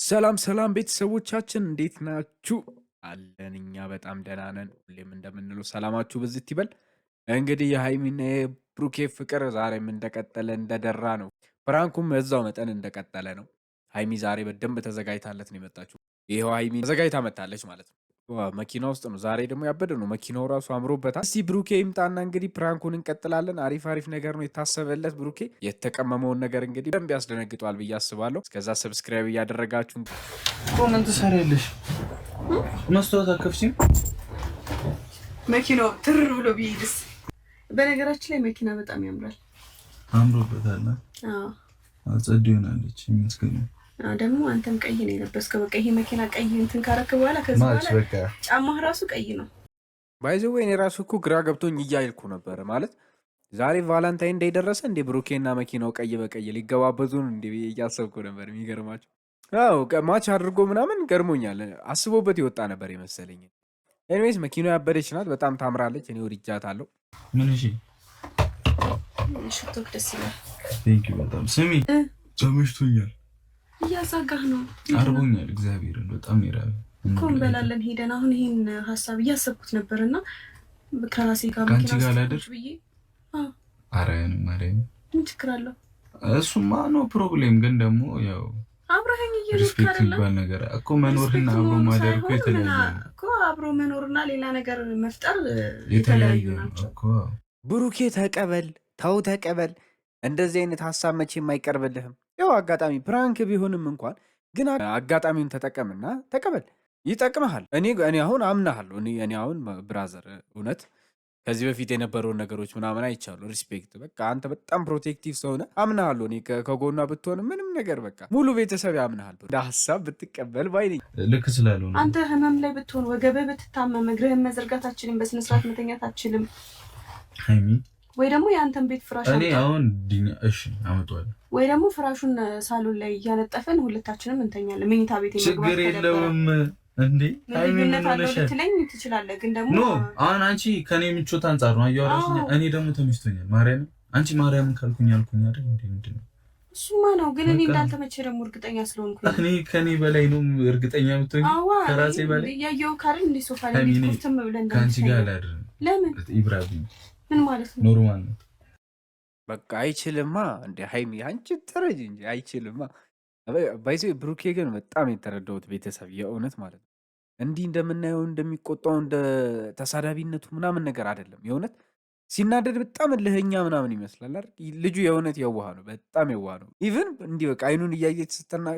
ሰላም ሰላም ቤተሰቦቻችን እንዴት ናችሁ? አለን እኛ በጣም ደህና ነን። ሁሌም እንደምንለው ሰላማችሁ ብዝት ይበል። እንግዲህ የሃይሚና የብሩኬ ፍቅር ዛሬም እንደቀጠለ እንደደራ ነው። ፍራንኩም በዛው መጠን እንደቀጠለ ነው። ሃይሚ ዛሬ በደንብ ተዘጋጅታለት ነው የመጣችው። ይኸው ሃይሚ ተዘጋጅታ መታለች ማለት ነው። መኪና ውስጥ ነው። ዛሬ ደግሞ ያበደ ነው። መኪናው ራሱ አምሮበታል። እስቲ ብሩኬ ይምጣና እንግዲህ ፕራንኩን እንቀጥላለን። አሪፍ አሪፍ ነገር ነው የታሰበለት። ብሩኬ የተቀመመውን ነገር እንግዲህ በደንብ ያስደነግጧል ብዬ አስባለሁ። እስከዛ ሰብስክራይብ እያደረጋችሁ ኮመንት ሰሪያለሽ መስታወት አከፍሲም መኪናው ትር ብሎ ቢሄድስ? በነገራችን ላይ መኪና በጣም ያምራል። አምሮበታል። አዎ ጸድ ይሆናለች የሚያስገኘው ደግሞ አንተም ቀይ ነው የለበስከው። በቃ ይሄ መኪና ቀይ እንትን ካረክ በኋላ ከዛ በኋላ ጫማህ ራሱ ቀይ ነው። ባይዘው እኔ ራሱ እኮ ግራ ገብቶኝ እያልኩ ነበር ማለት ዛሬ ቫላንታይን ዴይ ደረሰ እንዴ? ብሩኬና መኪናው ቀይ በቀይ ሊገባበዙን እንዴ እያሰብኩ ነበር። የሚገርማቸው አዎ ማች አድርጎ ምናምን ገርሞኛል። አስቦበት ይወጣ ነበር የመሰለኝ። ኤኒዌይስ መኪናው ያበደች ናት፣ በጣም ታምራለች። እኔ ወድጃታለሁ። ምን እሺ ሽቶክ ደስ ይላል። ቴንክ ዩ በጣም ስሚ፣ ተመችቶኛል። እያዛጋህ ነው። አርቦኛል። እግዚአብሔርን በጣም ይራብ እኮ እንበላለን ሄደን። አሁን ይሄን ሀሳብ እያሰብኩት ነበርና ከራሴ ጋር ከአንቺ ጋር ላደር ብዬ አረን ምን ችግር አለው? እሱማ ኖ ፕሮብሌም። ግን ደግሞ ያው አብረኸኝ እየኖርክ አይደለም ነገር እኮ መኖርና አብሮ ማደር እኮ የተለያየ ነው እኮ። አብሮ መኖርና ሌላ ነገር መፍጠር የተለያዩ ናቸው እኮ። ብሩኬ ተቀበል፣ ተው ተቀበል። እንደዚህ አይነት ሀሳብ መቼም አይቀርብልህም። ያው አጋጣሚ ፕራንክ ቢሆንም እንኳን ግን አጋጣሚውን ተጠቀምና ተቀበል፣ ይጠቅምሃል። እኔ አሁን አምናሃለሁ። እኔ አሁን ብራዘር እውነት ከዚህ በፊት የነበረውን ነገሮች ምናምን አይቻሉ። ሪስፔክት በቃ አንተ በጣም ፕሮቴክቲቭ ሰው ነህ። አምናሃለሁ። እኔ ከጎኗ ብትሆን ምንም ነገር በቃ ሙሉ ቤተሰብ ያምናሃል። እንደ ሀሳብ ብትቀበል ባይ ነኝ። ልክ ስላልሆነ አንተ ህመም ላይ ብትሆን፣ ወገብህ ብትታመም፣ እግርህን መዘርጋት አትችልም፣ በስነስርዓት መተኛት አትችልም። ሃይሚ ወይ ደግሞ የአንተን ቤት ፍራሽ እኔ አሁን እሺ አመጣዋለሁ፣ ወይ ደግሞ ፍራሹን ሳሎን ላይ እያነጠፈን ሁለታችንም እንተኛለን። መኝታ ቤት ችግር የለውም እንዴ? ልዩነት አለው ልትለኝ ትችላለህ፣ ግን ደግሞ አሁን አንቺ ከኔ ምቾት አንጻር ነው አያወራሽኝ። እኔ ደግሞ ተመችቶኛል። ማርያም አንቺ ማርያምን ካልኩኝ አልኩኝ አይደል እንዴ? ምንድን ነው እሱማ ነው፣ ግን እኔ እንዳልተመቸ ደግሞ እርግጠኛ ስለሆንኩኝ እኔ ከኔ በላይ ነው እርግጠኛ የምትሆኝ ከራሴ በላይ ያየው ካልን እንደ ሶፋ ላይ ቁርጥም ብለን ከአንቺ ጋር አላድርም። ለምን ኢብራሂም ምን ማለት ነው? ኖርማል ነው በቃ አይችልማ። እንደ ሃይሚ አንቺ ተረጅ እንጂ አይችልማ። ባይዘ ብሩኬ ግን በጣም የተረዳሁት ቤተሰብ የእውነት ማለት ነው። እንዲህ እንደምናየው እንደሚቆጣው እንደ ተሳዳቢነቱ ምናምን ነገር አይደለም። የእውነት ሲናደድ በጣም እልህኛ ምናምን ይመስላል አይደል? ልጁ የእውነት የዋህ ነው፣ በጣም የዋህ ነው። ኢቭን እንዲህ በቃ አይኑን እያየች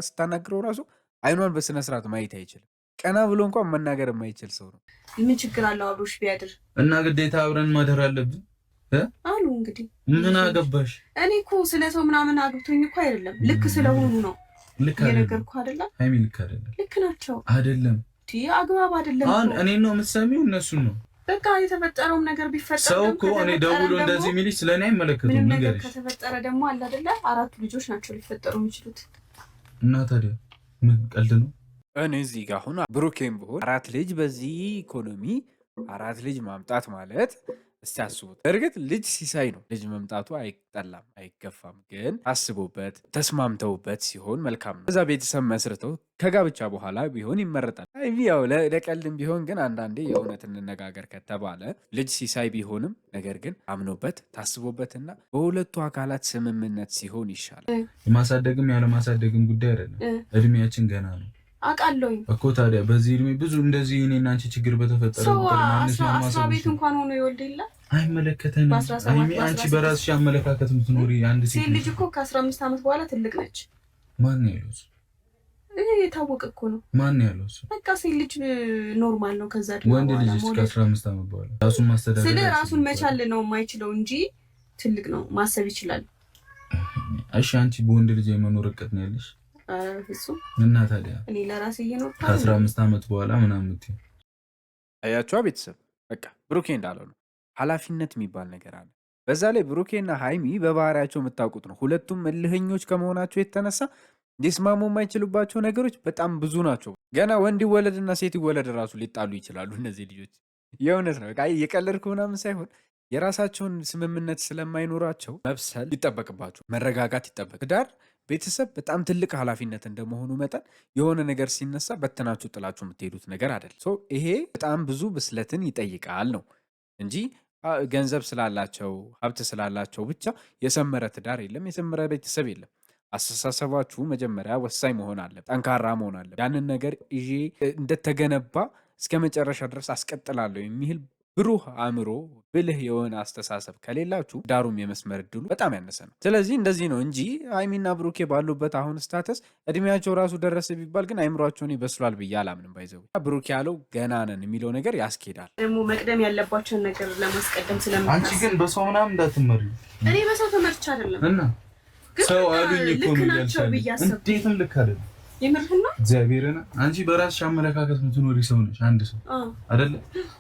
ስታናግረው ራሱ አይኗን በስነ ስርዓት ማየት አይችልም። ቀና ብሎ እንኳን መናገር የማይችል ሰው ነው። ምን ችግር አለው አብሮሽ ቢያድር? እና ግዴታ አብረን ማደር አለብን አሉ። እንግዲህ ምን አገባሽ? እኔ እኮ ስለ ሰው ምናምን አግብቶኝ እኮ አይደለም፣ ልክ ስለሆኑ ነው የነገርኩ አይደለም። ሃይሚ ልክ አይደለም። ልክ ናቸው አይደለም። አግባብ አይደለም። አሁን እኔን ነው የምትሰሚው እነሱን ነው? በቃ የተፈጠረውም ነገር ቢፈጠር ሰው እኮ እኔ ደውሎ እንደዚህ የሚልሽ ስለኔ አይመለከቱም። ነገር ከተፈጠረ ደግሞ አለ አይደለ? 4 ልጆች ናቸው ሊፈጠሩ የሚችሉት። እና ታዲያ ምን ቀልድ ነው? እኔ እዚህ ጋር አሁን ብሩኬም ብሆን 4 ልጅ በዚህ ኢኮኖሚ 4 ልጅ ማምጣት ማለት እስቲ አስቡት። እርግጥ ልጅ ሲሳይ ነው፣ ልጅ መምጣቱ አይጠላም አይገፋም። ግን አስቦበት ተስማምተውበት ሲሆን መልካም ነው። እዛ ቤተሰብ መስርተው ከጋብቻ በኋላ ቢሆን ይመረጣል። ያው ለቀልድም ቢሆን ግን አንዳንዴ የእውነት እንነጋገር ከተባለ ልጅ ሲሳይ ቢሆንም ነገር ግን አምኖበት ታስቦበትና በሁለቱ አካላት ስምምነት ሲሆን ይሻላል። የማሳደግም ያለማሳደግም ጉዳይ አይደለም። እድሜያችን ገና ነው አውቃለሁኝ እኮ። ታዲያ በዚህ እድሜ ብዙ እንደዚህ እኔና አንቺ ችግር በተፈጠረ ቁጥር ማንስ ነው ማሰብ ቤት እንኳን ሆኖ ይወልድ የለ አይመለከተንም። አንቺ በራስሽ አመለካከት የምትኖሪ አንድ ሴት ልጅ እኮ ከ15 ዓመት በኋላ ትልቅ ነች። ማን ያለው? ይሄ የታወቀ እኮ ነው። ማን ያለው? በቃ ሴት ልጅ ኖርማል ነው። ከዛ ወንድ ልጅ ከ15 ዓመት በኋላ ራሱን ማስተዳደር ስለ ራሱን መቻል ነው የማይችለው እንጂ ትልቅ ነው፣ ማሰብ ይችላል። እሺ አንቺ በወንድ ልጅ የመኖር እቅድ ነው ያለሽ? ፍጹም እና ታዲያ እኔ ለራሴ እየኖርኩ ከ15 ዓመት በኋላ ምናምን ምትይ አያችኋ ቤተሰብ። በቃ ብሩኬ እንዳለው ነው፣ ኃላፊነት የሚባል ነገር አለ። በዛ ላይ ብሩኬና ሃይሚ በባህሪያቸው የምታውቁት ነው። ሁለቱም እልህኞች ከመሆናቸው የተነሳ ሊስማሙ የማይችሉባቸው ነገሮች በጣም ብዙ ናቸው። ገና ወንድ ይወለድና ሴት ይወለድ ራሱ ሊጣሉ ይችላሉ እነዚህ ልጆች። የእውነት ነው። በቃ የቀለድኩ ምናምን ሳይሆን የራሳቸውን ስምምነት ስለማይኖራቸው መብሰል ይጠበቅባቸው፣ መረጋጋት ይጠበቅ። ትዳር ቤተሰብ በጣም ትልቅ ኃላፊነት እንደመሆኑ መጠን የሆነ ነገር ሲነሳ በትናችሁ ጥላችሁ የምትሄዱት ነገር አይደለም። ይሄ በጣም ብዙ ብስለትን ይጠይቃል ነው እንጂ ገንዘብ ስላላቸው ሀብት ስላላቸው ብቻ የሰመረ ትዳር የለም፣ የሰመረ ቤተሰብ የለም። አስተሳሰባችሁ መጀመሪያ ወሳኝ መሆን አለ፣ ጠንካራ መሆን አለ። ያንን ነገር ይዤ እንደተገነባ እስከ መጨረሻ ድረስ አስቀጥላለሁ የሚል ብሩህ አእምሮ፣ ብልህ የሆነ አስተሳሰብ ከሌላችሁ ዳሩም የመስመር እድሉ በጣም ያነሰ ነው። ስለዚህ እንደዚህ ነው እንጂ ሀይሚና ብሩኬ ባሉበት አሁን ስታተስ እድሜያቸው ራሱ ደረሰ ቢባል ግን አይምሯቸውን ይበስሏል ብዬ አላምንም። ባይዘው ብሩኬ ያለው ገና ነን የሚለው ነገር ያስኬዳል። ደግሞ መቅደም ያለባቸውን ነገር ለማስቀደም ስለምታስብ አንቺ ግን በሰው ምናምን እንዳትመሪ። እኔ በሰው ተመርቻ አይደለም እና ሰው አሉኝ እኮ ነው ያልሻለሁ። እንዴትም ልክ አይደለም። የምርህና እግዚአብሔርን አንቺ በራስሽ አመለካከት የምትኖሪ ሰው ነሽ፣ አንድ ሰው አይደለ?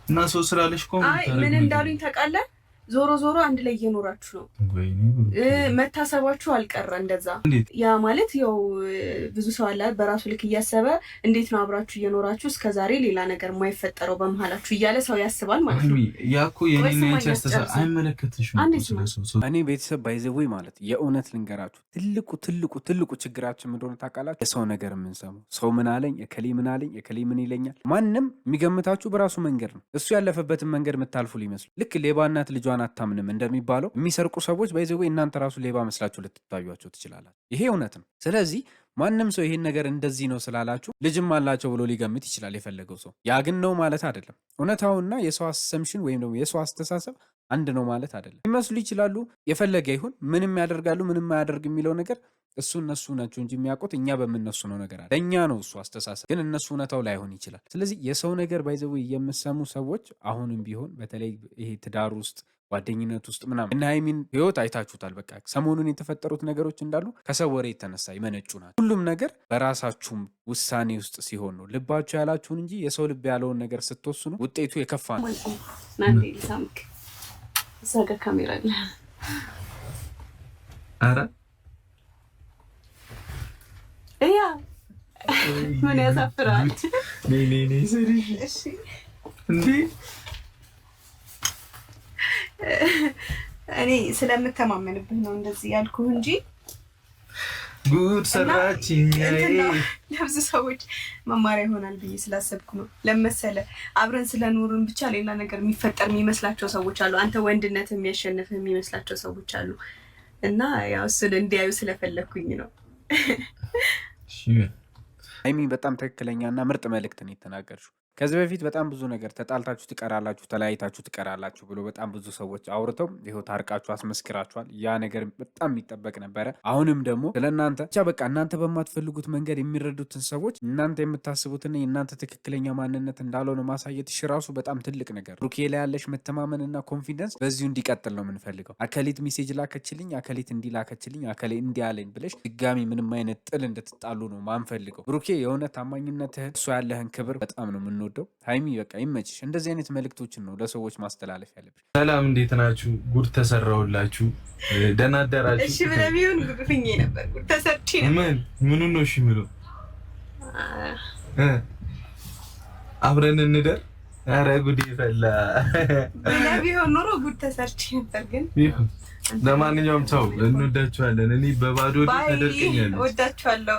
እና ሰው ስላለሽ እኮ ምን እንዳሉኝ ታውቃለህ? ዞሮ ዞሮ አንድ ላይ እየኖራችሁ ነው። መታሰባችሁ አልቀረ እንደዛ። ያ ማለት ያው ብዙ ሰው አለ በራሱ ልክ እያሰበ እንዴት ነው አብራችሁ እየኖራችሁ እስከዛሬ ሌላ ነገር የማይፈጠረው በመሀላችሁ እያለ ሰው ያስባል ማለት ነው። ያ እኮ የኔና ያንቺ አስተሳሰብ አይመለከትሽም። እኔ ቤተሰብ ባይዘውይ ማለት የእውነት ልንገራችሁ ትልቁ ችግራችን ምን እንደሆነ ታውቃላችሁ? የሰው ነገር የምንሰማው ሰው ምን አለኝ፣ እከሌ ምን አለኝ፣ እከሌ ምን ይለኛል። ማንም የሚገምታችሁ በራሱ መንገድ ነው። እሱ ያለፈበትን መንገድ የምታልፉ ሊመስሉ ልክ ሌባ እናት ልጇን አታምንም እንደሚባለው የሚሰርቁ ሰዎች ባይዘውይ እናንተ ራሱ ሌባ መስላችሁ ልትታዩአቸው ትችላላችሁ። ይሄ እውነት ነው። ስለዚህ ማንም ሰው ይሄን ነገር እንደዚህ ነው ስላላችሁ ልጅም አላቸው ብሎ ሊገምት ይችላል የፈለገው ሰው። ያ ግን ነው ማለት አይደለም። እውነታውና የሰው አሰምሽን ወይም ደግሞ የሰው አስተሳሰብ አንድ ነው ማለት አይደለም። ሊመስሉ ይችላሉ። የፈለገ ይሁን ምንም ያደርጋሉ ምንም አያደርግ የሚለው ነገር እነሱ ናቸው እንጂ የሚያውቁት እኛ በምነሱ ነው ነገር አለ። ለእኛ ነው እሱ አስተሳሰብ፣ ግን እነሱ እውነታው ላይሆን ይችላል። ስለዚህ የሰው ነገር ባይዘው የምሰሙ ሰዎች አሁንም ቢሆን በተለይ ይሄ ትዳር ውስጥ ጓደኝነት ውስጥ ምናምን እና ሀይሚን ህይወት አይታችሁታል። በቃ ሰሞኑን የተፈጠሩት ነገሮች እንዳሉ ከሰው ወሬ የተነሳ ይመነጩ ናቸው። ሁሉም ነገር በራሳችሁም ውሳኔ ውስጥ ሲሆን ነው። ልባችሁ ያላችሁን እንጂ የሰው ልብ ያለውን ነገር ስትወስኑ ውጤቱ የከፋ ነው። ካሜራ አለ። ኧረ ያ ምን ያሳፍራል? ነይ ሰሪሽ እንዴ እኔ ስለምተማመንብህ ነው እንደዚህ ያልኩህ እንጂ ጉድ ሰራችኝ። ለብዙ ሰዎች መማሪያ ይሆናል ብዬ ስላሰብኩ ነው። ለመሰለ አብረን ስለኖርን ብቻ ሌላ ነገር የሚፈጠር የሚመስላቸው ሰዎች አሉ። አንተ ወንድነት የሚያሸንፍህ የሚመስላቸው ሰዎች አሉ። እና ያው እሱን እንዲያዩ ስለፈለኩኝ ነው። ሀይሚ በጣም ትክክለኛና ምርጥ መልእክት ነው የተናገርሽው። ከዚህ በፊት በጣም ብዙ ነገር ተጣልታችሁ ትቀራላችሁ፣ ተለያይታችሁ ትቀራላችሁ ብሎ በጣም ብዙ ሰዎች አውርተው ይኸው ታርቃችሁ አስመስክራችኋል። ያ ነገር በጣም የሚጠበቅ ነበረ። አሁንም ደግሞ ስለእናንተ ብቻ በቃ እናንተ በማትፈልጉት መንገድ የሚረዱትን ሰዎች እናንተ የምታስቡትና የእናንተ ትክክለኛ ማንነት እንዳልሆነ ማሳየት ራሱ በጣም ትልቅ ነገር። ብሩኬ ላይ ያለሽ መተማመንና ኮንፊደንስ በዚሁ እንዲቀጥል ነው የምንፈልገው። አከሊት ሜሴጅ ላከችልኝ፣ አከሊት እንዲላከችልኝ፣ አከሌ እንዲያለኝ ብለሽ ድጋሚ ምንም አይነት ጥል እንድትጣሉ ነው ማንፈልገው። ብሩኬ የሆነ ታማኝነትህን እሱ ያለህን ክብር በጣም ነው የምንወደው። ሀይሚ በቃ ይመችሽ። እንደዚህ አይነት መልእክቶችን ነው ለሰዎች ማስተላለፍ ያለብሽ። ሰላም፣ እንዴት ናችሁ? ጉድ ተሰራውላችሁ። ደህና አደራችሁ? እሺ ብለህ ቢሆን ጉድ ፍኜ ነበር። ጉድ ተሰርቼ ነበር። ምኑን ነው እሺ የምለው? አብረን እንደር። ኧረ ጉድ ይፈላ ብለህ ቢሆን ኖሮ ጉድ ተሰርቼ ነበር። ግን ለማንኛውም ተው፣ እንወዳችኋለን። እኔ በባዶ ተደርቀኛለሁ። ወዳችኋለሁ።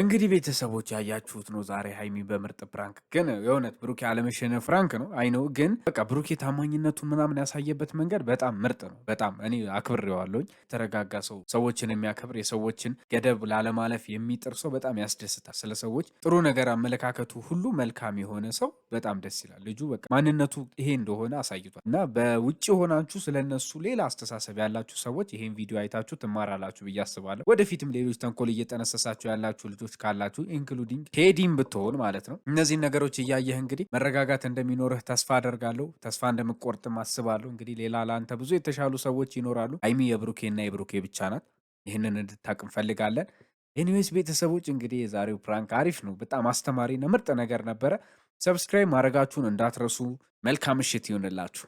እንግዲህ ቤተሰቦች ያያችሁት ነው ዛሬ ሀይሚ በምርጥ ፕራንክ። ግን የእውነት ብሩኬ አለመሸነፍ ፍራንክ ነው አይነው። ግን በቃ ብሩኬ ታማኝነቱን ምናምን ያሳየበት መንገድ በጣም ምርጥ ነው። በጣም እኔ አክብሬዋለሁኝ። የተረጋጋ ሰው፣ ሰዎችን የሚያከብር የሰዎችን ገደብ ላለማለፍ የሚጥር ሰው በጣም ያስደስታል። ስለ ሰዎች ጥሩ ነገር አመለካከቱ ሁሉ መልካም የሆነ ሰው በጣም ደስ ይላል። ልጁ በቃ ማንነቱ ይሄ እንደሆነ አሳይቷል። እና በውጭ ሆናችሁ ስለነሱ ሌላ አስተሳሰብ ያላችሁ ሰዎች ይሄን ቪዲዮ አይታችሁ ትማራላችሁ ብዬ አስባለሁ። ወደፊትም ሌሎች ተንኮል እየጠነሰሳችሁ ያላችሁ ልጆች ካላችሁ ኢንክሉዲንግ ቴዲም ብትሆን ማለት ነው እነዚህን ነገሮች እያየህ እንግዲህ መረጋጋት እንደሚኖርህ ተስፋ አደርጋለሁ። ተስፋ እንደምቆርጥም አስባለሁ። እንግዲህ ሌላ ለአንተ ብዙ የተሻሉ ሰዎች ይኖራሉ። ሀይሚ የብሩኬና የብሩኬ ብቻ ናት። ይህንን እንድታቅ እንፈልጋለን። ኤኒዌይስ ቤተሰቦች እንግዲህ የዛሬው ፕራንክ አሪፍ ነው። በጣም አስተማሪና ምርጥ ነገር ነበረ። ሰብስክራይብ ማድረጋችሁን እንዳትረሱ። መልካም ምሽት ይሁንላችሁ።